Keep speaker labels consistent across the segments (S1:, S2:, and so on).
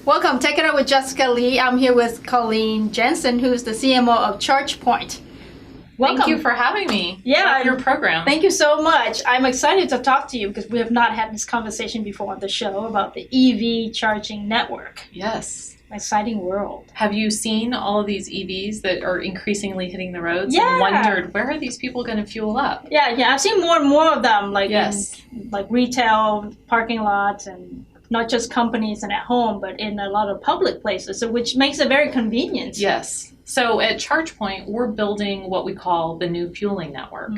S1: Welcome. Take It Up with Jessica Lee. I'm here with Colleen Jansen, who's the CMO of ChargePoint. Welcome.
S2: Thank you for having me on your program.
S1: Thank you so much. I'm excited to talk to you because we have not had this conversation before on the show about the EV charging network.
S2: Yes.
S1: Exciting world.
S2: Have you seen all of these EVs that are increasingly hitting the roads
S1: Yeah.
S2: and wondered, where are these people going to fuel up?
S1: Yeah. I've seen more and more of them,
S2: Yes.
S1: in retail parking lots, and not just companies and at home, but in a lot of public places, so which makes it very convenient.
S2: Yes. So at ChargePoint, we're building what we call the new fueling network.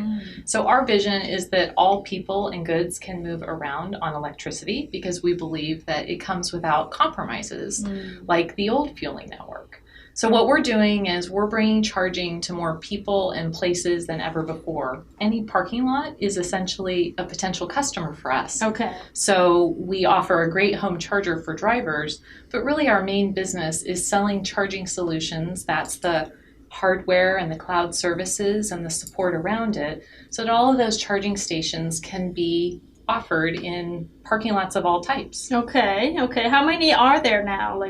S2: So our vision is that all people and goods can move around on electricity because we believe that it comes without compromises like the old fueling network. So what we're doing is we're bringing charging to more people and places than ever before. Any parking lot is essentially a potential customer for us.
S1: Okay.
S2: So we offer a great home charger for drivers, but really our main business is selling charging solutions. That's the hardware and the cloud services and the support around it, so that all of those charging stations can be offered in parking lots of all types.
S1: Okay. How many are there now,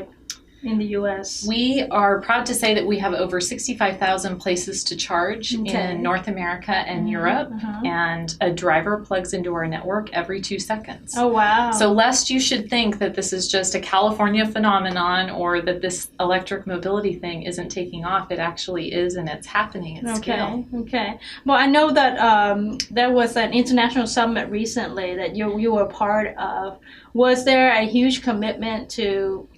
S1: in the U.S.?
S2: We are proud to say that we have over 65,000 places to charge in North America and Europe, and a driver plugs into our network every 2 seconds.
S1: Oh, wow.
S2: So lest you should think that this is just a California phenomenon or that this electric mobility thing isn't taking off, it actually is, and it's happening at scale.
S1: Okay. Well, I know that there was an international summit recently that you were part of. Was there a huge commitment to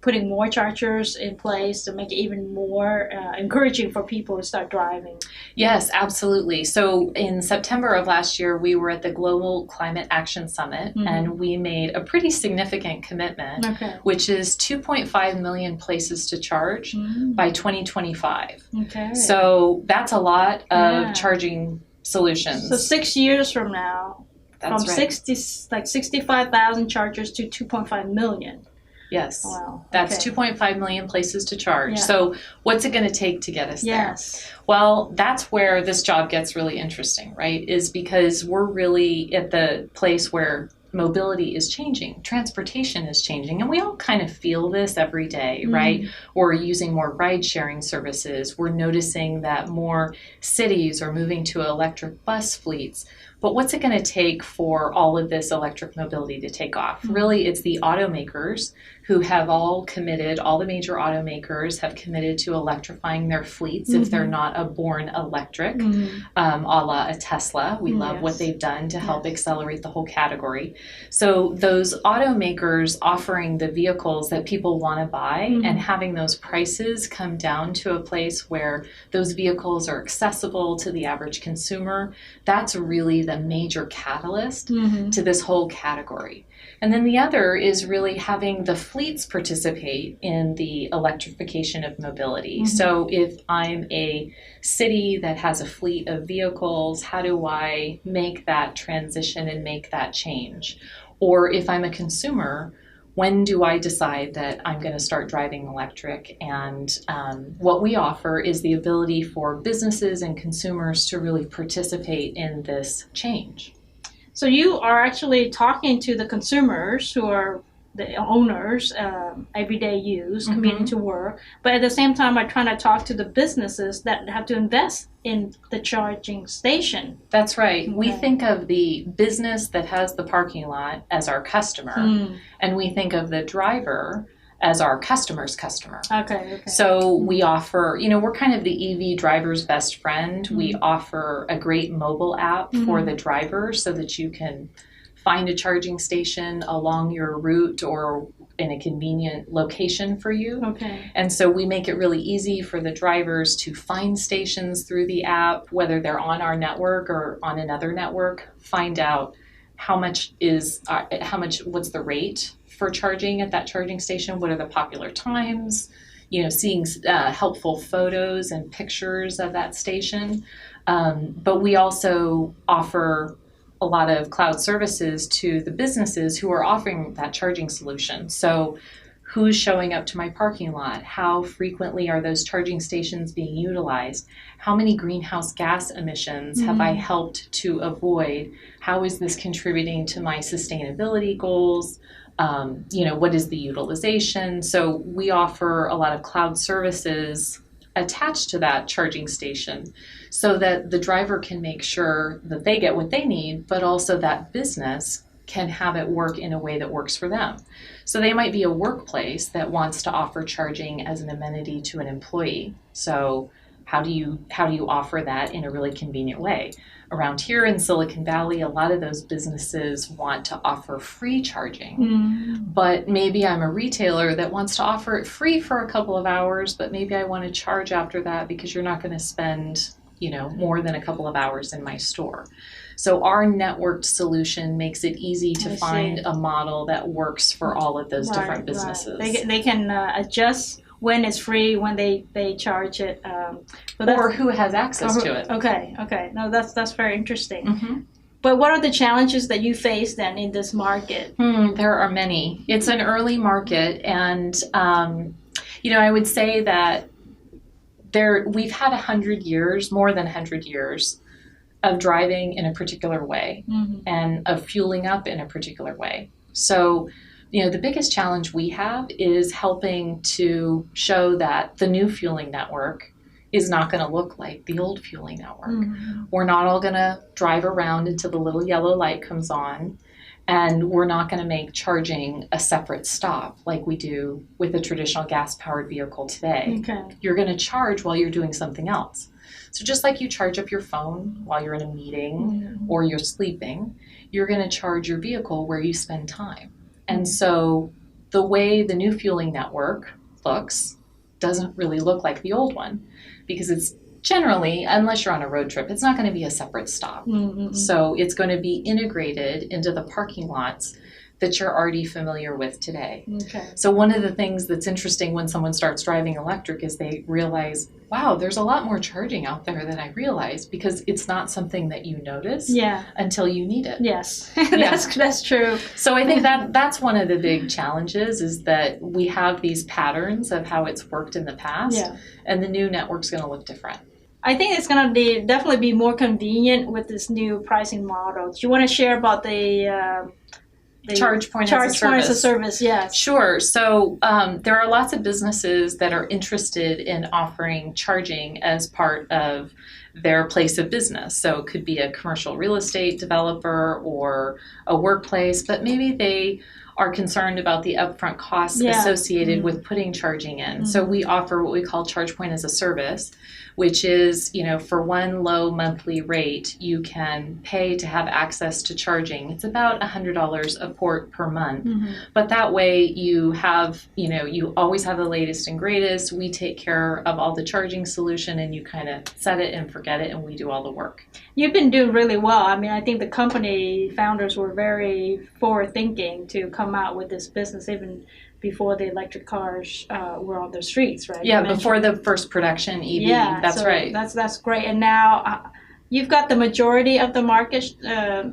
S1: putting more chargers in place to make it even more encouraging for people to start driving?
S2: Yes, absolutely. So in September of last year, we were at the Global Climate Action Summit, and we made a pretty significant commitment, which is 2.5 million places to charge by 2025.
S1: Okay.
S2: So that's a lot of charging solutions.
S1: So 6 years from now,
S2: That's
S1: from
S2: right.
S1: 65,000 chargers to 2.5 million.
S2: Yes.
S1: Wow.
S2: That's
S1: Okay.
S2: 2.5 million places to charge.
S1: Yeah.
S2: So what's it going to take to get us there?
S1: Yes.
S2: Well, that's where this job gets really interesting, right? Is because we're really at the place where mobility is changing, transportation is changing, and we all kind of feel this every day, right? We're using more ride-sharing services. We're noticing that more cities are moving to electric bus fleets. But what's it going to take for all of this electric mobility to take off? Really, it's the automakers who have all committed, all the major automakers have committed to electrifying their fleets if they're not a born electric, a la a Tesla. We love what they've done to help accelerate the whole category. So those automakers offering the vehicles that people want to buy and having those prices come down to a place where those vehicles are accessible to the average consumer, that's really the major catalyst to this whole category. And then the other is really having the fleets participate in the electrification of mobility. So if I'm a city that has a fleet of vehicles, how do I make that transition and make that change? Or if I'm a consumer, when do I decide that I'm going to start driving electric? And what we offer is the ability for businesses and consumers to really participate in this change.
S1: So you are actually talking to the consumers who are the owners, everyday use, commuting to work, but at the same time are trying to talk to the businesses that have to invest in the charging station.
S2: That's right. We think of the business that has the parking lot as our customer, and we think of the driver as our customer's customer.
S1: Okay.
S2: So we offer, we're kind of the EV driver's best friend. We offer a great mobile app for the driver so that you can find a charging station along your route or in a convenient location for you.
S1: Okay.
S2: And so we make it really easy for the drivers to find stations through the app, whether they're on our network or on another network, find out what's the rate for charging at that charging station, what are the popular times, seeing helpful photos and pictures of that station. But we also offer a lot of cloud services to the businesses who are offering that charging solution. So who's showing up to my parking lot, how frequently are those charging stations being utilized, how many greenhouse gas emissions have I helped to avoid, how is this contributing to my sustainability goals, what is the utilization. So we offer a lot of cloud services attached to that charging station so that the driver can make sure that they get what they need, but also that business can have it work in a way that works for them. So they might be a workplace that wants to offer charging as an amenity to an employee. So how do you offer that in a really convenient way? Around here in Silicon Valley, a lot of those businesses want to offer free charging, but maybe I'm a retailer that wants to offer it free for a couple of hours, but maybe I want to charge after that because you're not going to spend, more than a couple of hours in my store. So our networked solution makes it easy to find a model that works for all of those different businesses.
S1: Right. They can adjust when it's free, when they charge it.
S2: Or who has access to it.
S1: Okay. No, that's very interesting. But what are the challenges that you face then in this market?
S2: There are many. It's an early market, and I would say that we've had 100 years, more than 100 years, of driving in a particular way and of fueling up in a particular way. So, the biggest challenge we have is helping to show that the new fueling network is not going to look like the old fueling network. We're not all going to drive around until the little yellow light comes on, and we're not going to make charging a separate stop like we do with a traditional gas-powered vehicle today.
S1: Okay.
S2: You're going to charge while you're doing something else. So just like you charge up your phone while you're in a meeting or you're sleeping, you're going to charge your vehicle where you spend time. And so the way the new fueling network looks doesn't really look like the old one, because it's generally, unless you're on a road trip, it's not going to be a separate stop. So it's going to be integrated into the parking lots that you're already familiar with today.
S1: Okay.
S2: So one of the things that's interesting when someone starts driving electric is they realize, wow, there's a lot more charging out there than I realized, because it's not something that you notice until you need it.
S1: Yes, that's true.
S2: So I think that's one of the big challenges, is that we have these patterns of how it's worked in the past, and the new network's going to look different.
S1: I think it's going to definitely be more convenient with this new pricing model. Do you want to share about the
S2: ChargePoint as a service?
S1: Yes.
S2: Sure. So there are lots of businesses that are interested in offering charging as part of their place of business. So it could be a commercial real estate developer or a workplace, but maybe they are concerned about the upfront costs associated with putting charging in. So we offer what we call ChargePoint as a service, which is, for one low monthly rate, you can pay to have access to charging. It's about $100 a port per month. But that way you have, you always have the latest and greatest. We take care of all the charging solution, and you kind of set it and forget it, and we do all the work.
S1: You've been doing really well. I mean, I think the company founders were very forward thinking to come out with this business even before the electric cars were on the streets, right?
S2: Yeah, before the first production EV.
S1: Yeah,
S2: that's right.
S1: That's great. And now you've got the majority of the market,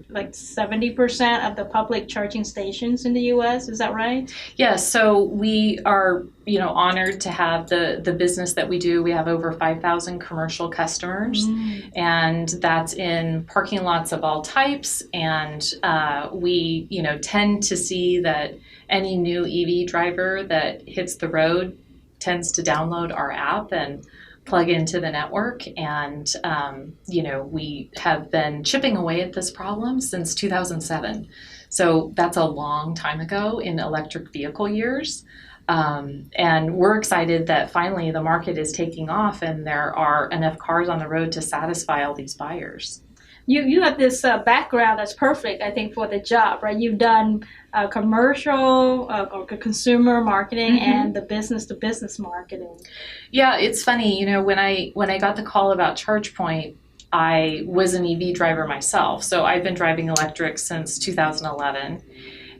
S1: like 70% of the public charging stations in the U.S. Is that right?
S2: Yeah. So we are, honored to have the business that we do. We have over 5,000 commercial customers, and that's in parking lots of all types. And we, tend to see that any new EV driver that hits the road tends to download our app and plug into the network. And, we have been chipping away at this problem since 2007. So that's a long time ago in electric vehicle years. And we're excited that finally the market is taking off and there are enough cars on the road to satisfy all these buyers.
S1: You have this background that's perfect, I think, for the job, right? You've done commercial or consumer marketing and the business-to-business marketing.
S2: Yeah, it's funny. When I got the call about ChargePoint, I was an EV driver myself. So I've been driving electric since 2011.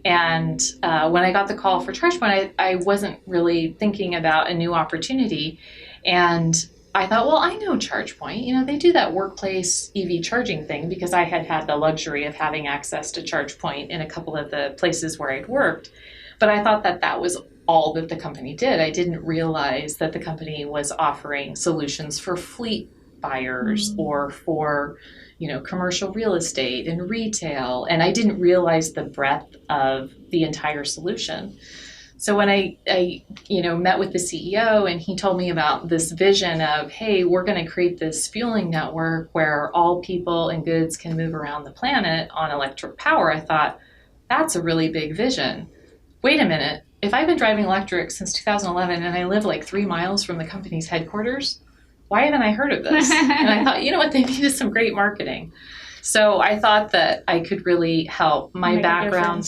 S2: And when I got the call for ChargePoint, I wasn't really thinking about a new opportunity. And I thought, well, I know ChargePoint. They do that workplace EV charging thing, because I had the luxury of having access to ChargePoint in a couple of the places where I'd worked. But I thought that was all that the company did. I didn't realize that the company was offering solutions for fleet buyers or for, commercial real estate and retail. And I didn't realize the breadth of the entire solution. So when I met with the CEO and he told me about this vision of, hey, we're going to create this fueling network where all people and goods can move around the planet on electric power, I thought, that's a really big vision. Wait a minute. If I've been driving electric since 2011 and I live like 3 miles from the company's headquarters, why haven't I heard of this? And I thought, you know what, they needed some great marketing. So I thought that I could really help my background.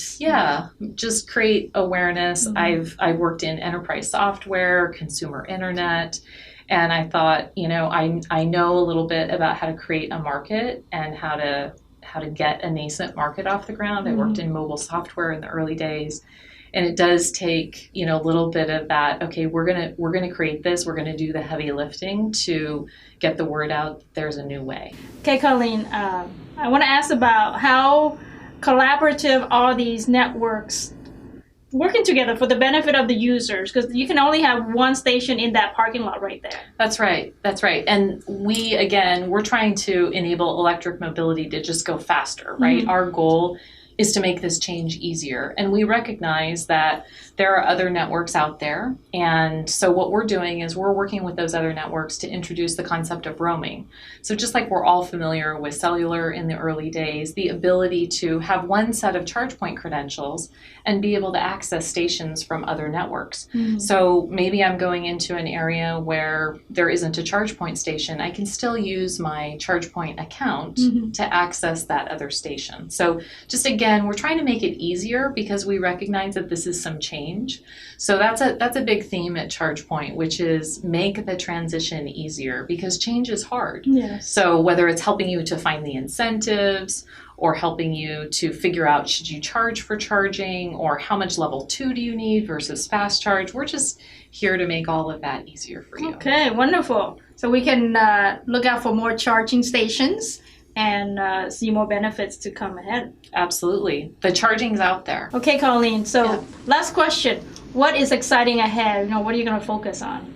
S2: Just create awareness. I've worked in enterprise software, consumer internet, and I thought, I know a little bit about how to create a market and how to get a nascent market off the ground. I worked in mobile software in the early days. And it does take, a little bit of that, okay, we're gonna create this, we're gonna do the heavy lifting to get the word out there's a new way.
S1: Okay, Colleen, I want to ask about how collaborative are these networks working together for the benefit of the users, because you can only have one station in that parking lot right there.
S2: That's right. And we're trying to enable electric mobility to just go faster, right? Our goal is to make this change easier. And we recognize that there are other networks out there. And so what we're doing is we're working with those other networks to introduce the concept of roaming. So just like we're all familiar with cellular in the early days, the ability to have one set of ChargePoint credentials and be able to access stations from other networks. So maybe I'm going into an area where there isn't a ChargePoint station. I can still use my ChargePoint account to access that other station. So just again, we're trying to make it easier because we recognize that this is some change. So that's a big theme at ChargePoint, which is make the transition easier because change is hard.
S1: Yes.
S2: So whether it's helping you to find the incentives or helping you to figure out should you charge for charging or how much level 2 do you need versus fast charge, we're just here to make all of that easier for you.
S1: Okay, wonderful. So we can look out for more charging stations and see more benefits to come ahead.
S2: Absolutely. The charging's out there.
S1: Okay, Colleen. So last question. What is exciting ahead? What are you going to focus on?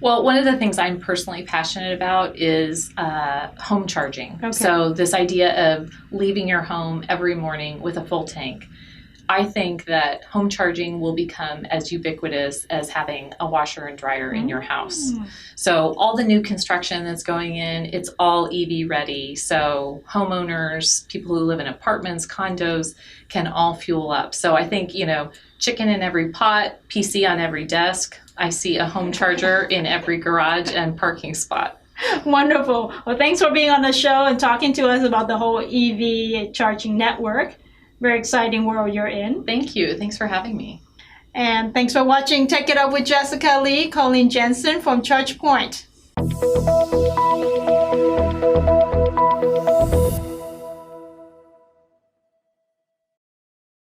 S2: Well, one of the things I'm personally passionate about is home charging. Okay. So this idea of leaving your home every morning with a full tank. I think that home charging will become as ubiquitous as having a washer and dryer in your house. So all the new construction that's going in, it's all EV ready. So homeowners, people who live in apartments, condos, can all fuel up. So I think, chicken in every pot, PC on every desk. I see a home charger in every garage and parking spot.
S1: Wonderful. Well, thanks for being on the show and talking to us about the whole EV charging network. Very exciting world you're in.
S2: Thank you. Thanks for having me.
S1: And thanks for watching Tech It Up with Jessica Lee, Colleen Jansen from ChargePoint.